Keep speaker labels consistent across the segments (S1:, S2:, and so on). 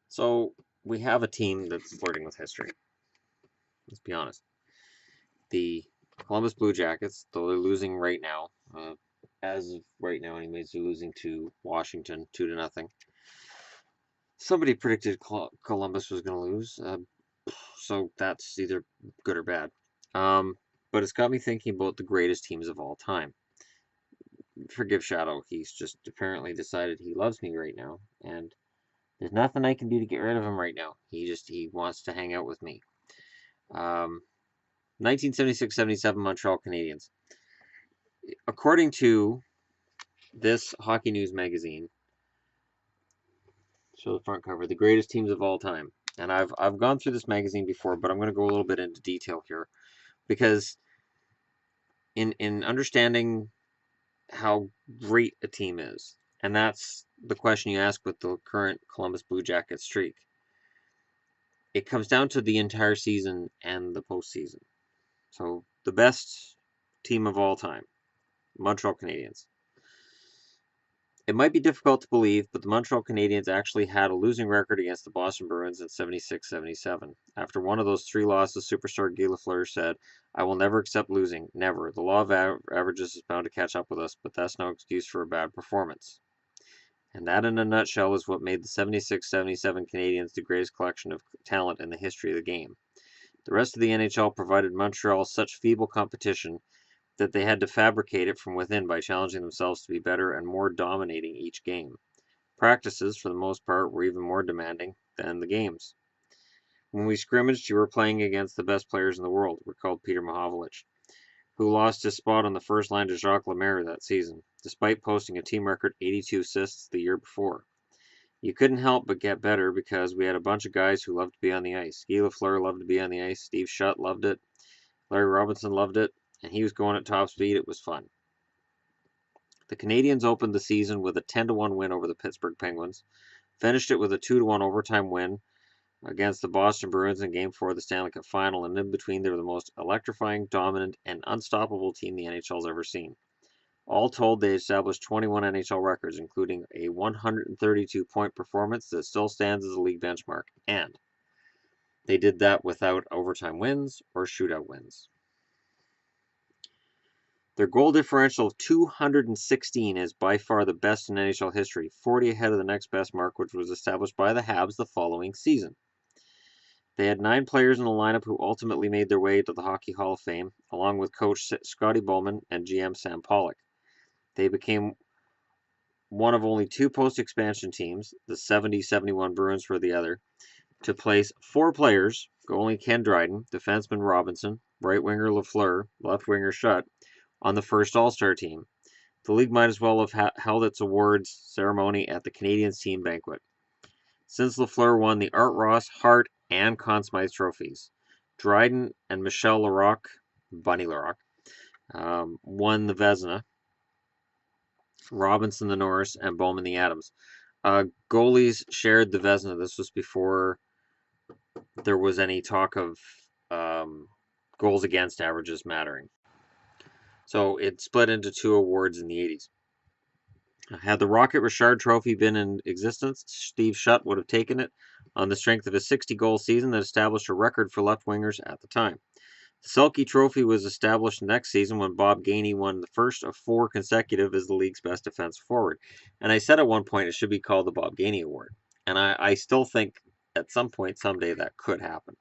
S1: So we have a team that's flirting with history. Let's be honest. The Columbus Blue Jackets, though they're losing right now, as of right now, anyways, they're losing to Washington 2-0. Somebody predicted Columbus was going to lose, so that's either good or bad. Um, but it's got me thinking about the greatest teams of all time. Forgive Shadow, he's just apparently decided he loves me right now, and there's nothing I can do to get rid of him right now. He wants to hang out with me. 1976-77 Montreal Canadiens. According to this Hockey News magazine, show the front cover, the greatest teams of all time. And I've gone through this magazine before, but I'm going to go a little bit into detail here because in understanding how great a team is, and that's the question you ask with the current Columbus Blue Jackets streak. It comes down to the entire season and the postseason. So the best team of all time, Montreal Canadiens. It might be difficult to believe, but the Montreal Canadiens actually had a losing record against the Boston Bruins in 76-77. After one of those three losses, superstar Guy Lafleur said, "I will never accept losing. Never. The law of averages is bound to catch up with us, but that's no excuse for a bad performance." And that, in a nutshell, is what made the 76-77 Canadiens the greatest collection of talent in the history of the game. The rest of the NHL provided Montreal such feeble competition that they had to fabricate it from within by challenging themselves to be better and more dominating each game. Practices, for the most part, were even more demanding than the games. When we scrimmaged, you were playing against the best players in the world, recalled Peter Mahovlich, who lost his spot on the first line to Jacques Lemaire that season, despite posting a team record 82 assists the year before. You couldn't help but get better because we had a bunch of guys who loved to be on the ice. Guy Lafleur loved to be on the ice. Steve Shutt loved it. Larry Robinson loved it. And he was going at top speed. It was fun. The Canadiens opened the season with a 10-1 win over the Pittsburgh Penguins, finished it with a 2-1 overtime win against the Boston Bruins in Game 4 of the Stanley Cup Final, and in between they were the most electrifying, dominant, and unstoppable team the NHL's ever seen. All told, they established 21 NHL records, including a 132-point performance that still stands as a league benchmark, and they did that without overtime wins or shootout wins. Their goal differential of 216 is by far the best in NHL history, 40 ahead of the next best mark, which was established by the Habs the following season. They had 9 players in the lineup who ultimately made their way to the Hockey Hall of Fame, along with coach Scotty Bowman and GM Sam Pollock. They became one of only 2 post-expansion teams, the 70-71 Bruins were the other, to place 4 players, goalie Ken Dryden, defenseman Robinson, right winger Lafleur, left winger Shutt, on the first All-Star team. The league might as well have held its awards ceremony at the Canadiens team banquet. Since Lafleur won the Art Ross, Hart, and Conn Smythe trophies, Dryden and Michel Larocque, Bunny Larocque, won the Vezina, Robinson the Norris, and Bowman the Adams. Goalies shared the Vezina. This was before there was any talk of goals against averages mattering. So it split into 2 awards in the 80s. Had the Rocket Richard Trophy been in existence, Steve Shutt would have taken it on the strength of a 60-goal season that established a record for left wingers at the time. The Selke Trophy was established next season when Bob Gainey won the first of 4 consecutive as the league's best defensive forward. And I said at one point it should be called the Bob Gainey Award. And I still think at some point someday that could happen.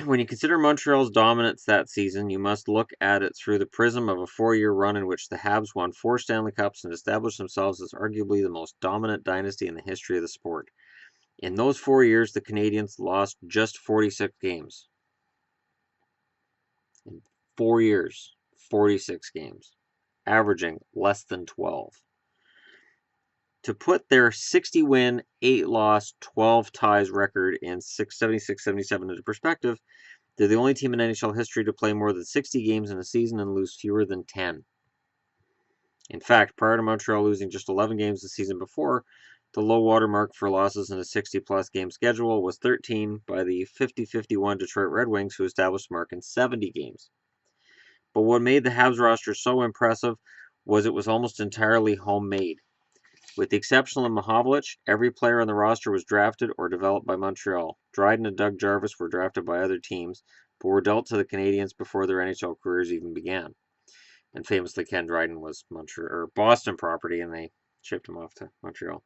S1: When you consider Montreal's dominance that season, you must look at it through the prism of a 4-year run in which the Habs won 4 Stanley Cups and established themselves as arguably the most dominant dynasty in the history of the sport. In those 4 years, the Canadiens lost just 46 games. In 4 years, 46 games, averaging less than 12. To put their 60-win, 8-loss, 12-ties record in 76-77 into perspective, they're the only team in NHL history to play more than 60 games in a season and lose fewer than 10. In fact, prior to Montreal losing just 11 games the season before, the low water mark for losses in a 60-plus game schedule was 13 by the 50-51 Detroit Red Wings, who established a mark in 70 games. But what made the Habs roster so impressive was it was almost entirely homemade. With the exception of Mahovlich, every player on the roster was drafted or developed by Montreal. Dryden and Doug Jarvis were drafted by other teams, but were dealt to the Canadiens before their NHL careers even began. And famously, Ken Dryden was Montreal or Boston property, and they shipped him off to Montreal.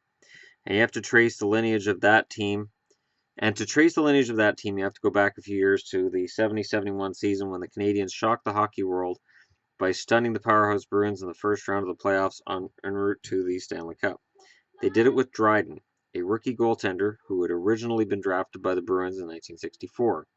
S1: And you have to trace the lineage of that team. And to trace the lineage of that team, you have to go back a few years to the 70-71 season when the Canadiens shocked the hockey world by stunning the powerhouse Bruins in the first round of the playoffs en route to the Stanley Cup. They did it with Dryden, a rookie goaltender who had originally been drafted by the Bruins in 1964.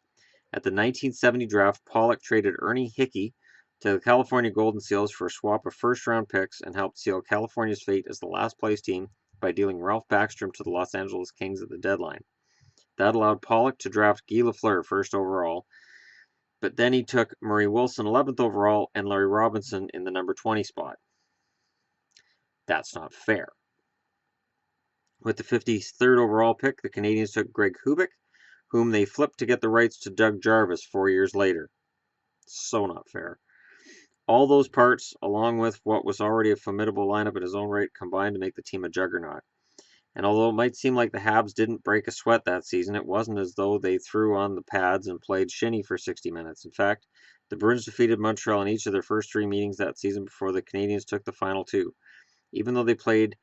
S1: At the 1970 draft, Pollock traded Ernie Hickey to the California Golden Seals for a swap of first-round picks and helped seal California's fate as the last-place team by dealing Ralph Backstrom to the Los Angeles Kings at the deadline. That allowed Pollock to draft Guy Lafleur first overall, but then he took Murray Wilson 11th overall and Larry Robinson in the number 20 spot. That's not fair. With the 53rd overall pick, the Canadiens took Greg Hubik, whom they flipped to get the rights to Doug Jarvis 4 years later. So not fair. All those parts, along with what was already a formidable lineup in his own right, combined to make the team a juggernaut. And although it might seem like the Habs didn't break a sweat that season, it wasn't as though they threw on the pads and played shinny for 60 minutes. In fact, the Bruins defeated Montreal in each of their first 3 meetings that season before the Canadiens took the final 2. Even though they played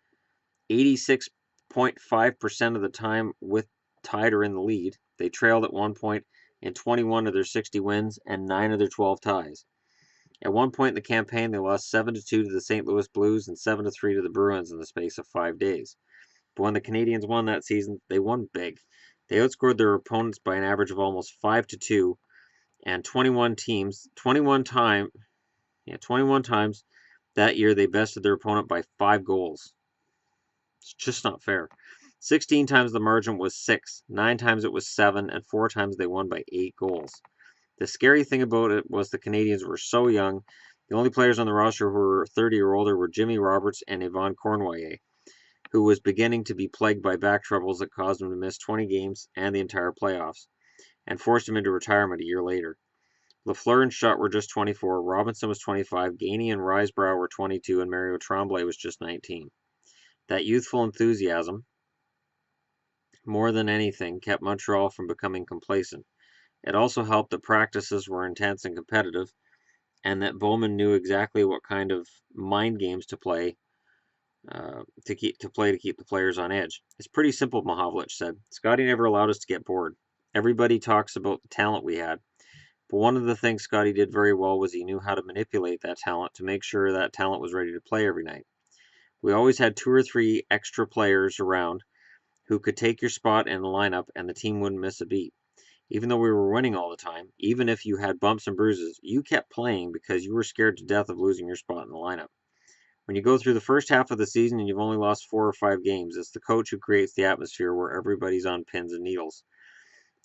S1: 86.5% of the time with tied or in the lead, they trailed at one point in 21 of their 60 wins and 9 of their 12 ties. At one point in the campaign, they lost 7-2 to the St. Louis Blues and 7-3 to the Bruins in the space of 5 days. But when the Canadiens won that season, they won big. They outscored their opponents by an average of almost 5-2, and 21 times that year they bested their opponent by 5 goals. It's just not fair. 16 times the margin was 6, 9 times it was 7, and 4 times they won by 8 goals. The scary thing about it was the Canadiens were so young. The only players on the roster who were 30 or older were Jimmy Roberts and Yvon Cournoyer, who was beginning to be plagued by back troubles that caused him to miss 20 games and the entire playoffs, and forced him into retirement a year later. Lafleur and Schutt were just 24, Robinson was 25, Gainey and Risebrough were 22, and Mario Tremblay was just 19. That youthful enthusiasm, more than anything, kept Montreal from becoming complacent. It also helped that practices were intense and competitive, and that Bowman knew exactly what kind of mind games to play to keep the players on edge. It's pretty simple, Mahovlich said. Scotty never allowed us to get bored. Everybody talks about the talent we had, but one of the things Scotty did very well was he knew how to manipulate that talent to make sure that talent was ready to play every night. We always had 2 or 3 extra players around who could take your spot in the lineup and the team wouldn't miss a beat. Even though we were winning all the time, even if you had bumps and bruises, you kept playing because you were scared to death of losing your spot in the lineup. When you go through the first half of the season and you've only lost 4 or 5 games, it's the coach who creates the atmosphere where everybody's on pins and needles.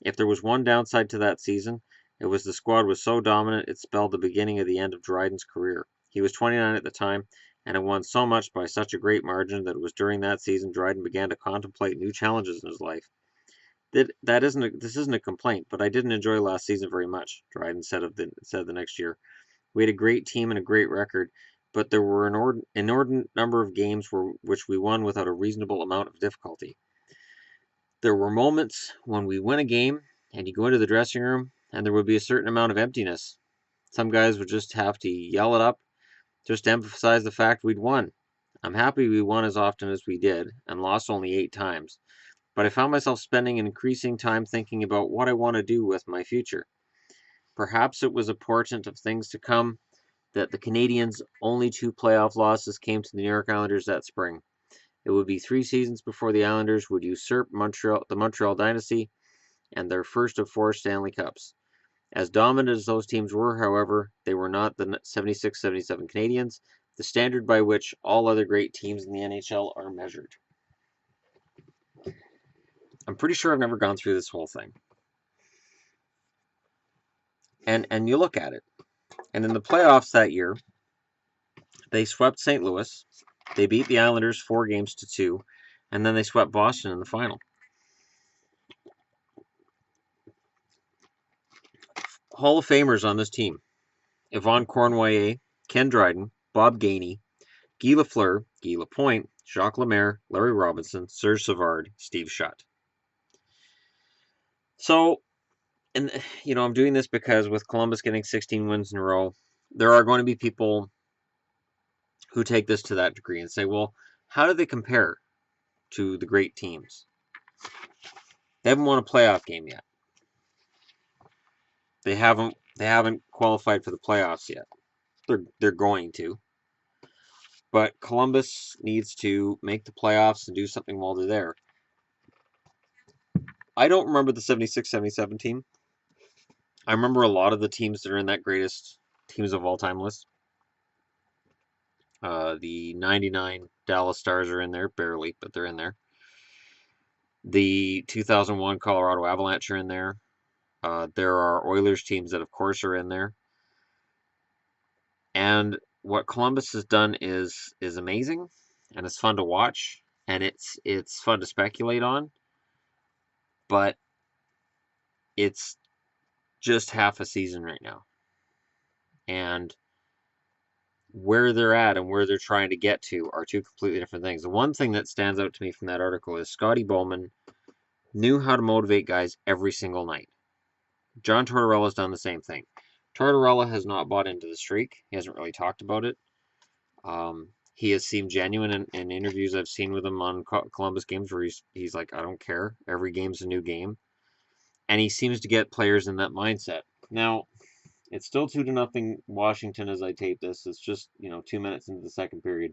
S1: If there was one downside to that season, it was the squad was so dominant it spelled the beginning of the end of Dryden's career. He was 29 at the time, and had won so much by such a great margin that it was during that season Dryden began to contemplate new challenges in his life. This isn't a complaint, but I didn't enjoy last season very much, Dryden said the next year. We had a great team and a great record, but there were an inordinate number of games which we won without a reasonable amount of difficulty. There were moments when we win a game and you go into the dressing room and there would be a certain amount of emptiness. Some guys would just have to yell it up just to emphasize the fact we'd won. I'm happy we won as often as we did and lost only 8 times, but I found myself spending an increasing time thinking about what I want to do with my future. Perhaps it was a portent of things to come that the Canadiens' only 2 playoff losses came to the New York Islanders that spring. It would be 3 seasons before the Islanders would usurp the Montreal dynasty and their first of 4 Stanley Cups. As dominant as those teams were, however, they were not the 76-77 Canadiens, the standard by which all other great teams in the NHL are measured. I'm pretty sure I've never gone through this whole thing. And you look at it. And in the playoffs that year, they swept St. Louis. They beat the Islanders 4-2, and then they swept Boston in the final. Hall of Famers on this team: Yvon Cournoyer, Ken Dryden, Bob Gainey, Guy Lafleur, Guy Lapointe, Jacques Lemaire, Larry Robinson, Serge Savard, Steve Shutt. So, and I'm doing this because with Columbus getting 16 wins in a row, there are going to be people who take this to that degree and say, well, how do they compare to the great teams? They haven't won a playoff game yet. They haven't qualified for the playoffs yet. They're going to. But Columbus needs to make the playoffs and do something while they're there. I don't remember the 76-77 team. I remember a lot of the teams that are in that greatest teams of all time list. The 99 Dallas Stars are in there, barely, but they're in there. The 2001 Colorado Avalanche are in there. There are Oilers teams that, of course, are in there. And what Columbus has done is amazing, and it's fun to watch, and it's fun to speculate on. But it's just half a season right now, and where they're at and where they're trying to get to are two completely different things. The one thing that stands out to me from that article is Scotty Bowman knew how to motivate guys every single night. John Tortorella's done the same thing. Tortorella has not bought into the streak. He hasn't really talked about it. He has seemed genuine in interviews I've seen with him on Columbus games where he's like, I don't care. Every game's a new game. And he seems to get players in that mindset. Now, it's still 2-0 Washington as I tape this. It's just, 2 minutes into the second period.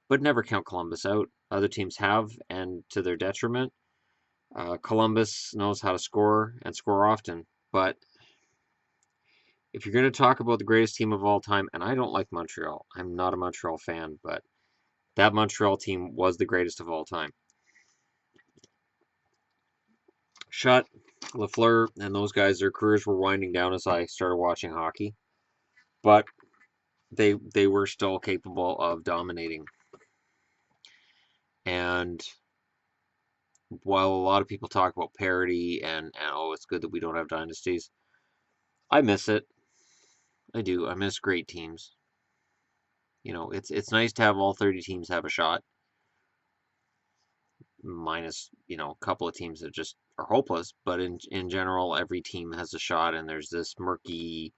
S1: But never count Columbus out. Other teams have, and to their detriment. Columbus knows how to score and score often. But if you're going to talk about the greatest team of all time, and I don't like Montreal. I'm not a Montreal fan, but that Montreal team was the greatest of all time. Shutt, Lafleur, and those guys, their careers were winding down as I started watching hockey. But they were still capable of dominating. And while a lot of people talk about parity and oh, it's good that we don't have dynasties, I miss it. I do. I miss great teams. It's nice to have all 30 teams have a shot. Minus, a couple of teams that just are hopeless. But in general, every team has a shot, and there's this murky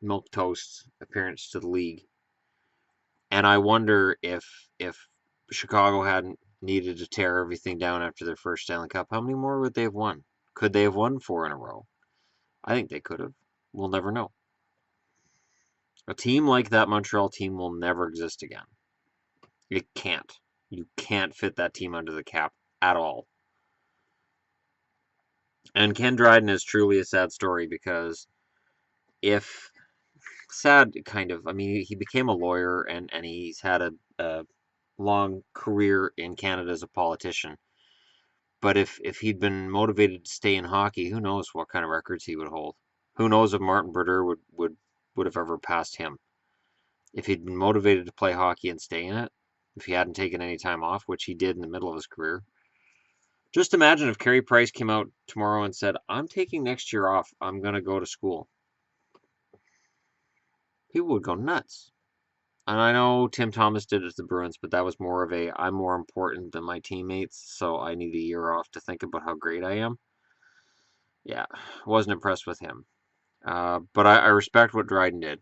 S1: milquetoast appearance to the league. And I wonder if Chicago hadn't needed to tear everything down after their first Stanley Cup, how many more would they have won? Could they have won 4 in a row? I think they could have. We'll never know. A team like that Montreal team will never exist again. It can't. You can't fit that team under the cap at all. And Ken Dryden is truly a sad story because sad kind of, I mean, he became a lawyer and he's had a long career in Canada as a politician. But if he'd been motivated to stay in hockey, who knows what kind of records he would hold. Who knows if Martin Brodeur would have ever passed him. If he'd been motivated to play hockey and stay in it, if he hadn't taken any time off, which he did in the middle of his career. Just imagine if Carey Price came out tomorrow and said, I'm taking next year off. I'm going to go to school. People would go nuts. And I know Tim Thomas did it to the Bruins, but that was more of I'm more important than my teammates, so I need a year off to think about how great I am. Yeah, wasn't impressed with him. But I respect what Dryden did.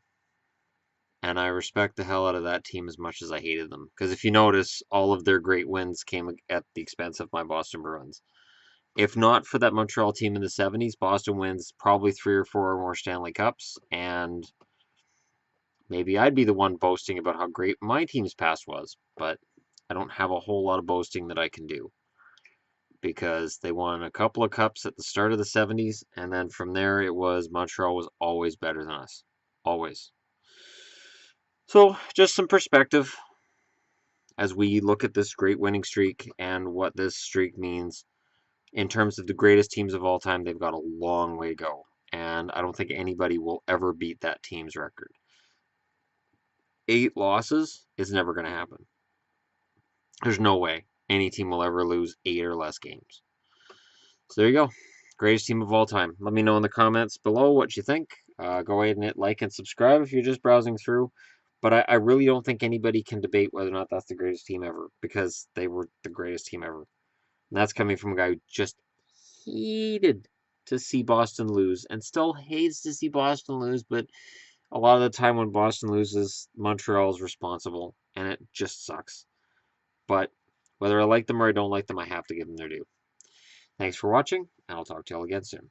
S1: And I respect the hell out of that team as much as I hated them. Because if you notice, all of their great wins came at the expense of my Boston Bruins. If not for that Montreal team in the 70s, Boston wins probably 3 or 4 more Stanley Cups. And maybe I'd be the one boasting about how great my team's past was. But I don't have a whole lot of boasting that I can do. Because they won a couple of cups at the start of the 70s. And then from there, it was Montreal was always better than us. Always. So, just some perspective as we look at this great winning streak and what this streak means in terms of the greatest teams of all time. They've got a long way to go, and I don't think anybody will ever beat that team's record. 8 losses is never going to happen. There's no way any team will ever lose 8 or less games. So there you go. Greatest team of all time. Let me know in the comments below what you think. Go ahead and hit like and subscribe if you're just browsing through. But I really don't think anybody can debate whether or not that's the greatest team ever, because they were the greatest team ever. And that's coming from a guy who just hated to see Boston lose and still hates to see Boston lose, but a lot of the time when Boston loses, Montreal is responsible, and it just sucks. But whether I like them or I don't like them, I have to give them their due. Thanks for watching, and I'll talk to y'all again soon.